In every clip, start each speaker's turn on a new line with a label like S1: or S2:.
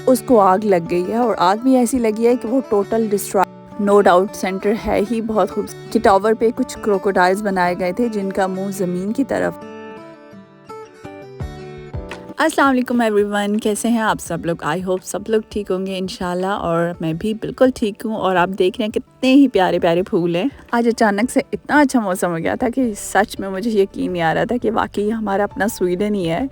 S1: اس کو آگ لگ گئی ہے، اور آگ بھی ایسی لگی ہے کہ وہ total destroy. No doubt centre ہے ہی بہت خوبصورت کہ ٹاور پہ کچھ کروکوڈائلز بنائے گئے تھے جن کا منہ زمین کی طرف۔ السلام علیکم ایوری ون، کیسے ہیں آپ سب لوگ؟ آئی ہوپ سب لوگ ٹھیک ہوں گے انشاءاللہ، اور میں بھی بالکل ٹھیک ہوں۔ اور آپ دیکھ رہے ہیں کتنے ہی پیارے پیارے پھول ہیں۔ آج اچانک سے اتنا اچھا موسم ہو گیا تھا کہ سچ میں مجھے یقین نہیں آ رہا تھا کہ واقعی ہمارا اپنا سویڈن ہی ہے۔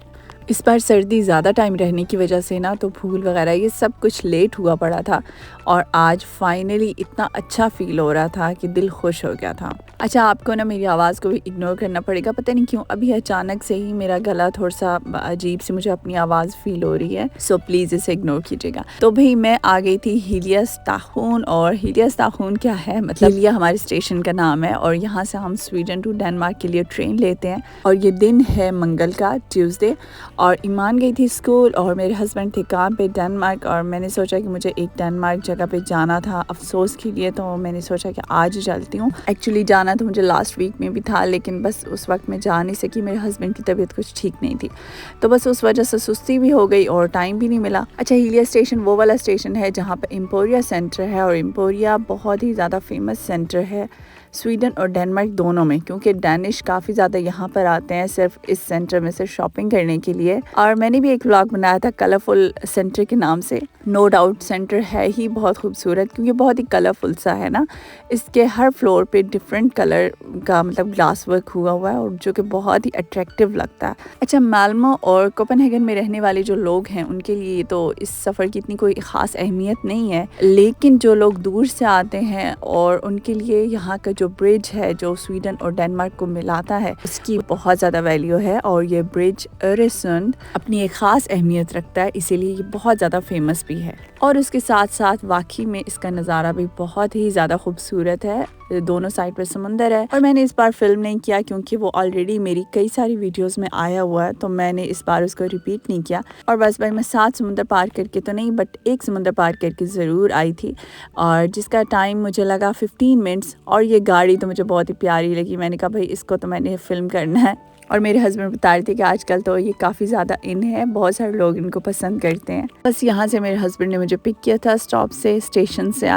S1: اس بار سردی زیادہ ٹائم رہنے کی وجہ سے نا تو پھول وغیرہ یہ سب کچھ لیٹ ہوا پڑا تھا، اور آج فائنلی اتنا اچھا فیل ہو رہا تھا کہ دل خوش ہو گیا تھا۔ اچھا، آپ کو نا میری آواز کو بھی اگنور کرنا پڑے گا، پتہ نہیں کیوں ابھی اچانک سے ہی میرا گلا تھوڑا سا عجیب سی مجھے اپنی آواز فیل ہو رہی ہے، سو پلیز اسے اگنور کیجیے گا۔ تو بھئی میں آ گئی تھی ہیلیاسٹاخون، اور ہیلیاسٹاخون کیا ہے؟ مطلب ہیلیا ہمارے اسٹیشن کا نام ہے، اور یہاں سے ہم سویڈن ٹو ڈنمارک کے لیے ٹرین لیتے ہیں، اور یہ دن ہے منگل کا، ٹیوزڈے، اور ایمان گئی تھی اسکول اور میرے ہسبینڈ تھے کام پہ ڈنمارک، اور میں نے سوچا کہ مجھے ایک ڈنمارک جگہ پہ جانا تھا افسوس کے لیے، تو میں نے سوچا کہ آج چلتی ہوں۔ ایکچولی جانا تو مجھے لاسٹ ویک میں بھی تھا، لیکن بس اس وقت میں جا نہیں سکی، میرے ہسبینڈ کی طبیعت کچھ ٹھیک نہیں تھی، تو بس اس وجہ سے سستی بھی ہو گئی اور ٹائم بھی نہیں ملا۔ اچھا، ہیلیا اسٹیشن وہ والا اسٹیشن ہے جہاں پہ امپوریا سینٹر ہے، اور امپوریا بہت ہی زیادہ فیمس سینٹر ہے سویڈن اور ڈنمارک دونوں میں، کیونکہ ڈینش کافی زیادہ یہاں پر آتے ہیں صرف اس سینٹر میں سے شاپنگ کرنے کے لیے۔ اور میں نے بھی ایک ولاگ بنایا تھا کلرفل سینٹر کے نام سے۔ نو ڈاؤٹ سینٹر ہے ہی بہت خوبصورت، کیونکہ بہت ہی کلرفل سا ہے نا، اس کے ہر فلور پہ ڈفرینٹ کلر کا مطلب گلاس ورک ہوا ہوا ہے، اور جو کہ بہت ہی اٹریکٹیو لگتا ہے۔ اچھا، مالمو اور کوپن ہیگن میں رہنے والے جو لوگ ہیں ان کے لیے تو اس سفر کی اتنی کوئی خاص اہمیت نہیں ہے، لیکن جو لوگ دور سے آتے ہیں اور ان کے لیے یہاں کا جو برج ہے جو سویڈن اور ڈنمارک کو ملاتا ہے اس کی بہت زیادہ ویلیو ہے، اور یہ برج ارسنڈ اپنی ایک خاص اہمیت رکھتا ہے، اسی لیے یہ بہت زیادہ فیمس بھی ہے۔ اور اس کے ساتھ ساتھ واقعی میں اس کا نظارہ بھی بہت ہی زیادہ خوبصورت ہے، دونوں سائڈ پر سمندر ہے، اور میں نے اس بار فلم نہیں کیا کیونکہ وہ آلریڈی میری کئی ساری ویڈیوز میں آیا ہوا ہے، تو میں نے اس بار اس کو ریپیٹ نہیں کیا، اور بس بھائی میں 7 سمندر پار کر کے تو نہیں بٹ ایک سمندر پار کر کے ضرور آئی تھی، اور جس کا ٹائم مجھے لگا 15 منٹس، اور یہ گاڑی تو مجھے بہت ہی پیاری لگی، میں نے کہا بھائی اس کو تو میں نے فلم کرنا ہے۔ اور میرے ہسبینڈ بتا رہے تھے کہ آج کل تو یہ کافی زیادہ ان ہے، بہت سارے لوگ ان کو پسند کرتے ہیں۔ بس یہاں سے میرے ہسبینڈ نے مجھے پک کیا تھا اسٹاپ سے، اسٹیشن سے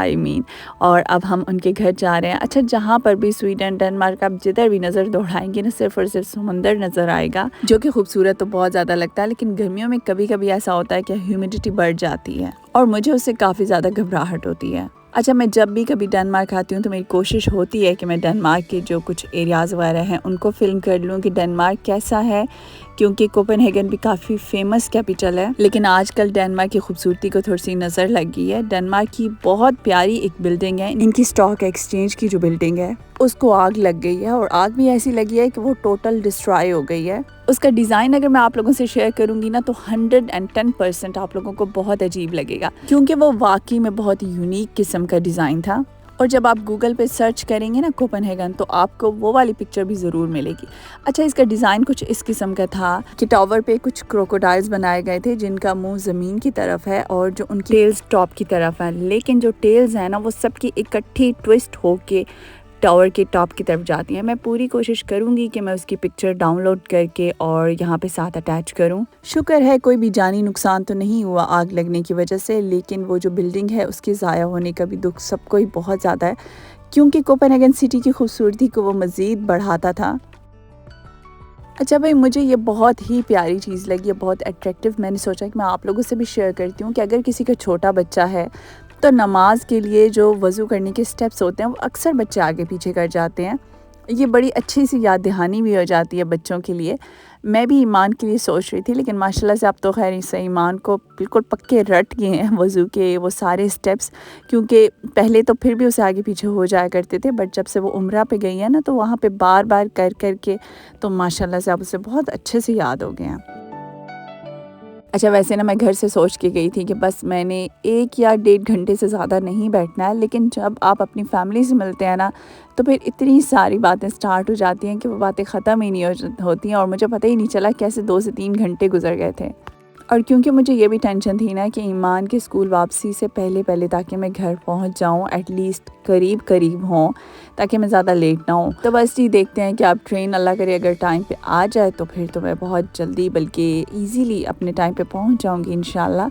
S1: اور اب ہم ان کے گھر جا رہے ہیں۔ اچھا، جہاں پر بھی سویڈن ڈنمارک آپ جدھر بھی نظر دوڑائیں گے نا صرف اور صرف سمندر نظر آئے گا، جو کہ خوبصورت تو بہت زیادہ لگتا ہے، لیکن گرمیوں میں کبھی کبھی ایسا ہوتا ہے کہ ہیومیڈیٹی بڑھ جاتی ہے، اور مجھے اس سے کافی زیادہ گھبراہٹ ہوتی ہے۔ اچھا، میں جب بھی کبھی ڈنمارک آتی ہوں تو میری کوشش ہوتی ہے کہ میں ڈنمارک کے جو کچھ ایریاز وغیرہ ہیں ان کو فلم کر لوں کہ ڈنمارک کیسا ہے، کیونکہ کوپن ہیگن بھی کافی فیمس کیپیٹل ہے، لیکن آج کل ڈنمارک کی خوبصورتی کو تھوڑی سی نظر لگ گئی ہے۔ ڈنمارک کی بہت پیاری ایک بلڈنگ ہے، ان کی اسٹاک ایکسچینج کی جو بلڈنگ ہے اس کو آگ لگ گئی ہے، اور آگ بھی ایسی لگی ہے کہ وہ ٹوٹل ڈسٹرائے ہو گئی ہے۔ اس کا ڈیزائن اگر میں آپ لوگوں سے شیئر کروں گی نا تو 110% آپ لوگوں کو بہت عجیب لگے گا، کیونکہ وہ واقعی میں بہت یونیک قسم کا ڈیزائن تھا۔ اور جب آپ گوگل پہ سرچ کریں گے نا کوپن ہیگن تو آپ کو وہ والی پکچر بھی ضرور ملے گی۔ اچھا، اس کا ڈیزائن کچھ اس قسم کا تھا کہ ٹاور پہ کچھ کروکوڈائلز بنائے گئے تھے جن کا منہ زمین کی طرف ہے اور جو ان کی ٹیلز ٹاپ کی طرف ہے، لیکن جو ٹیلز ہیں نا وہ سب کی اکٹھی ٹوسٹ ہو کے ٹاور کے ٹاپ کی طرف جاتی ہیں۔ میں پوری کوشش کروں گی کہ میں اس کی پکچر ڈاؤن لوڈ کر کے اور یہاں پہ ساتھ اٹیچ کروں۔ شکر ہے کوئی بھی جانی نقصان تو نہیں ہوا آگ لگنے کی وجہ سے، لیکن وہ جو بلڈنگ ہے اس کے ضائع ہونے کا بھی دکھ سب کو ہی بہت زیادہ ہے، کیونکہ کوپن ہیگن سٹی کی خوبصورتی کو وہ مزید بڑھاتا تھا۔ اچھا بھائی، مجھے یہ بہت ہی پیاری چیز لگی ہے، بہت اٹریکٹیو، میں نے سوچا کہ میں آپ لوگوں سے بھی شیئر کرتی ہوں کہ اگر کسی کا چھوٹا بچہ ہے تو نماز کے لیے جو وضو کرنے کے سٹیپس ہوتے ہیں وہ اکثر بچے آگے پیچھے کر جاتے ہیں، یہ بڑی اچھی سی یاد دہانی بھی ہو جاتی ہے بچوں کے لیے۔ میں بھی ایمان کے لیے سوچ رہی تھی، لیکن ماشاءاللہ سے اب تو خیر اس ایمان کو بالکل پکے رٹ گئے ہیں وضو کے وہ سارے سٹیپس، کیونکہ پہلے تو پھر بھی اسے آگے پیچھے ہو جایا کرتے تھے، بٹ جب سے وہ عمرہ پہ گئی ہے نا تو وہاں پہ بار بار کر کر کے تو ماشاءاللہ سے اب اسے بہت اچھے سے یاد ہو گئے ہیں۔ اچھا، ویسے نا میں گھر سے سوچ کے گئی تھی کہ بس میں نے 1 یا 1.5 گھنٹے سے زیادہ نہیں بیٹھنا ہے، لیکن جب آپ اپنی فیملی سے ملتے ہیں نا تو پھر اتنی ساری باتیں سٹارٹ ہو جاتی ہیں کہ وہ باتیں ختم ہی نہیں ہوتی ہیں، اور مجھے پتہ ہی نہیں چلا کیسے 2 سے 3 گھنٹے گزر گئے تھے۔ اور کیونکہ مجھے یہ بھی ٹینشن تھی نا کہ ایمان کے اسکول واپسی سے پہلے تاکہ میں گھر پہنچ جاؤں، ایٹ لیسٹ قریب ہوں، تاکہ میں زیادہ لیٹ نہ ہوں، تو بس یہ دیکھتے ہیں کہ اب ٹرین اللہ کرے اگر ٹائم پہ آ جائے تو پھر تو میں بہت جلدی بلکہ ایزیلی اپنے ٹائم پہ پہنچ جاؤں گی انشاءاللہ۔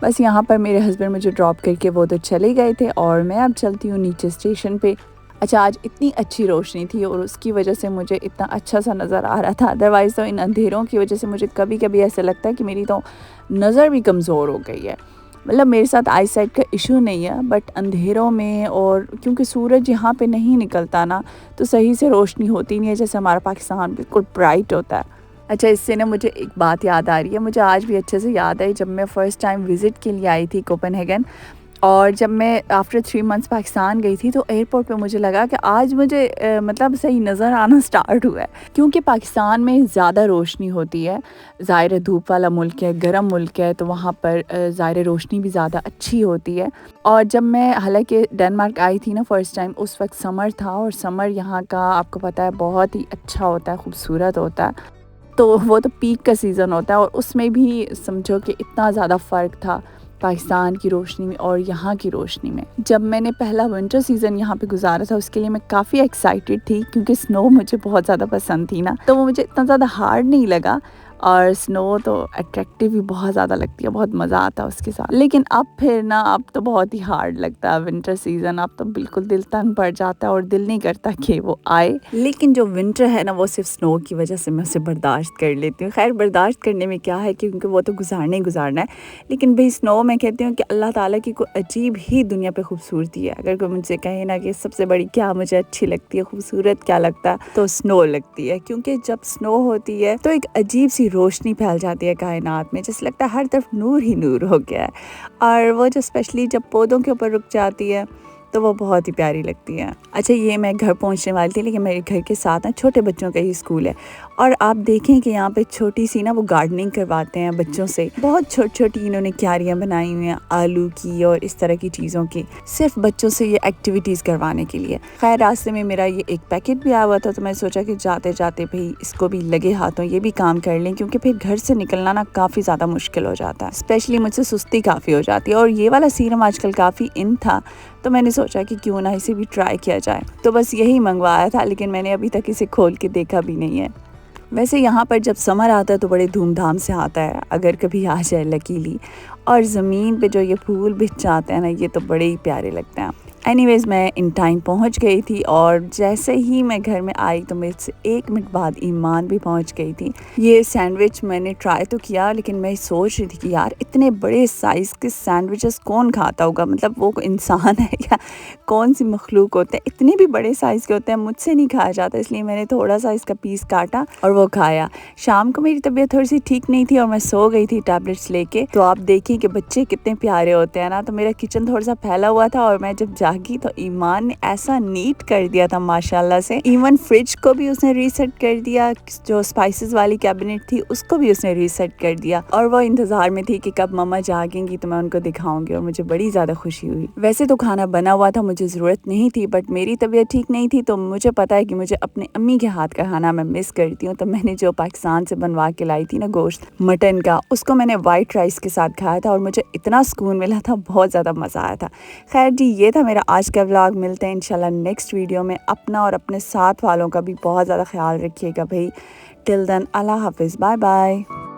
S1: بس یہاں پر میرے ہسبینڈ مجھے ڈراپ کر کے وہ تو چلے گئے تھے اور میں اب چلتی ہوں نیچے اسٹیشن پہ۔ اچھا آج اتنی اچھی روشنی تھی اور اس کی وجہ سے مجھے اتنا اچھا سا نظر آ رہا تھا، ادروائز تو ان اندھیروں کی وجہ سے مجھے کبھی کبھی ایسا لگتا ہے کہ میری تو نظر بھی کمزور ہو گئی ہے۔ مطلب میرے ساتھ آئی سائٹ کا ایشو نہیں ہے، بٹ اندھیروں میں اور کیونکہ سورج یہاں پہ نہیں نکلتا نا تو صحیح سے روشنی ہوتی نہیں ہے، جیسے ہمارا پاکستان بالکل برائٹ ہوتا ہے۔ اچھا اس سے نا مجھے ایک بات یاد آ رہی ہے، مجھے آج بھی اچھے سے یاد ہے جب میں فرسٹ ٹائم وزٹ کے لیے آئی تھی کوپن ہیگن، اور جب میں آفٹر 3 months پاکستان گئی تھی تو ایئرپورٹ پہ مجھے لگا کہ آج مجھے مطلب صحیح نظر آنا سٹارٹ ہوا ہے، کیونکہ پاکستان میں زیادہ روشنی ہوتی ہے، ظاہر دھوپ والا ملک ہے، گرم ملک ہے، تو وہاں پر ظاہر روشنی بھی زیادہ اچھی ہوتی ہے۔ اور جب میں حالانکہ ڈنمارک آئی تھی نا فرسٹ ٹائم، اس وقت سمر تھا، اور سمر یہاں کا آپ کو پتہ ہے بہت ہی اچھا ہوتا ہے، خوبصورت ہوتا ہے، تو وہ تو پیک کا سیزن ہوتا ہے، اور اس میں بھی سمجھو کہ اتنا زیادہ فرق تھا پاکستان کی روشنی میں اور یہاں کی روشنی میں۔ جب میں نے پہلا ونٹر سیزن یہاں پہ گزارا تھا اس کے لیے میں کافی ایکسائٹیڈ تھی، کیونکہ سنو مجھے بہت زیادہ پسند تھی نا، تو وہ مجھے اتنا زیادہ ہارڈ نہیں لگا، اور سنو تو اٹریکٹیو بھی بہت زیادہ لگتی ہے، بہت مزہ آتا ہے اس کے ساتھ۔ لیکن اب پھر نا اب تو بہت ہی ہارڈ لگتا ہے ونٹر سیزن، اب تو بالکل دل تنگ پڑ جاتا ہے اور دل نہیں کرتا کہ وہ آئے۔ لیکن جو ونٹر ہے نا وہ صرف سنو کی وجہ سے میں اسے برداشت کر لیتی ہوں۔ خیر برداشت کرنے میں کیا ہے، کیونکہ وہ تو گزارنا ہی گزارنا ہے، لیکن بھئی سنو میں کہتی ہوں کہ اللہ تعالیٰ کی کوئی عجیب ہی دنیا پہ خوبصورتی ہے۔ اگر کوئی مجھ سے کہے نا کہ سب سے بڑی کیا مجھے اچھی لگتی ہے، خوبصورت کیا لگتا ہے، تو سنو لگتی ہے، کیونکہ جب سنو ہوتی ہے تو ایک عجیب سی روشنی پھیل جاتی ہے کائنات میں، جیسے لگتا ہے ہر طرف نور ہی نور ہو گیا ہے، اور وہ جو اسپیشلی جب پودوں کے اوپر رک جاتی ہے تو وہ بہت ہی پیاری لگتی ہے۔ اچھا یہ میں گھر پہنچنے والی تھی، لیکن میرے گھر کے ساتھ نا چھوٹے بچوں کا ہی اسکول ہے، اور آپ دیکھیں کہ یہاں پہ چھوٹی سی نا وہ گارڈننگ کرواتے ہیں بچوں سے، بہت چھوٹی چھوٹی انہوں نے کیاریاں بنائی ہوئی ہیں آلو کی اور اس طرح کی چیزوں کی، صرف بچوں سے یہ ایکٹیویٹیز کروانے کے لیے۔ خیر راستے میں میرا یہ ایک پیکٹ بھی آیا ہوا تھا، تو میں سوچا کہ جاتے جاتے بھئی اس کو بھی لگے ہاتھوں یہ بھی کام کر لیں، کیونکہ پھر گھر سے نکلنا نا کافی زیادہ مشکل ہو جاتا ہے، اسپیشلی مجھ سے سستی کافی ہو جاتی ہے، اور یہ والا سیرم آج کل کافی ان تھا، تو میں نے سوچا کہ کیوں نہ اسے بھی ٹرائی کیا جائے، تو بس یہی منگوایا تھا، لیکن میں نے ابھی تک اسے کھول کے دیکھا بھی نہیں ہے۔ ویسے یہاں پر جب سمر آتا ہے تو بڑے دھوم دھام سے آتا ہے، اگر کبھی آ جائے لکیلی، اور زمین پہ جو یہ پھول بچھ جاتے ہیں نا یہ تو بڑے ہی پیارے لگتے ہیں۔ اینی ویز میں ان ٹائم پہنچ گئی تھی، اور جیسے ہی میں گھر میں آئی تو میرے سے 1 منٹ بعد ایمان بھی پہنچ گئی تھی۔ یہ سینڈوچ میں نے ٹرائی تو کیا، لیکن میں سوچ رہی تھی کہ یار اتنے بڑے سائز کے سینڈوچز کون کھاتا ہوگا، مطلب وہ انسان ہے یا کون سی مخلوق ہوتے ہیں، اتنے بھی بڑے سائز کے ہوتے ہیں، مجھ سے نہیں کھایا جاتا، اس لیے میں نے تھوڑا سا اس کا پیس کاٹا اور وہ کھایا۔ شام کو میری طبیعت تھوڑی سی ٹھیک نہیں تھی اور میں سو گئی تھی ٹیبلٹس لے کے، تو آپ دیکھیں کہ بچے کتنے پیارے ہوتے ہیں نا، تو میرا کچن تھوڑا سا پھیلا ہوا تھا، اور میں جب جاگی تو ایمان نے ایسا نیٹ کر دیا تھا ماشاءاللہ سے، ایون فریج کو بھی اس نے ریسیٹ کر دیا، جو اسپائسز والی کیبنٹ تھی اس کو بھی اس نے ریسیٹ کر دیا، اور وہ انتظار میں تھی کہ کب مما جاگیں گی تو میں ان کو دکھاؤں گی، اور مجھے بڑی زیادہ خوشی ہوئی۔ ویسے تو کھانا بنا ہوا تھا، مجھے ضرورت نہیں تھی، بٹ میری طبیعت ٹھیک نہیں تھی، تو مجھے پتا ہے کہ مجھے اپنے امی کے ہاتھ کا کھانا میں مس کرتی ہوں، تو میں نے جو پاکستان سے بنوا کے لائی تھی نا گوشت مٹن کا، اس کو میں نے وائٹ رائس کے ساتھ کھایا تھا، اور مجھے اتنا سکون ملا تھا، بہت زیادہ مزہ آیا تھا۔ خیر جی یہ تھا میرا آج کا ولاگ، ملتے ہیں انشاءاللہ نیکسٹ ویڈیو میں۔ اپنا اور اپنے ساتھ والوں کا بھی بہت زیادہ خیال رکھیے گا بھائی، ٹل دین اللہ حافظ، بائے بائے۔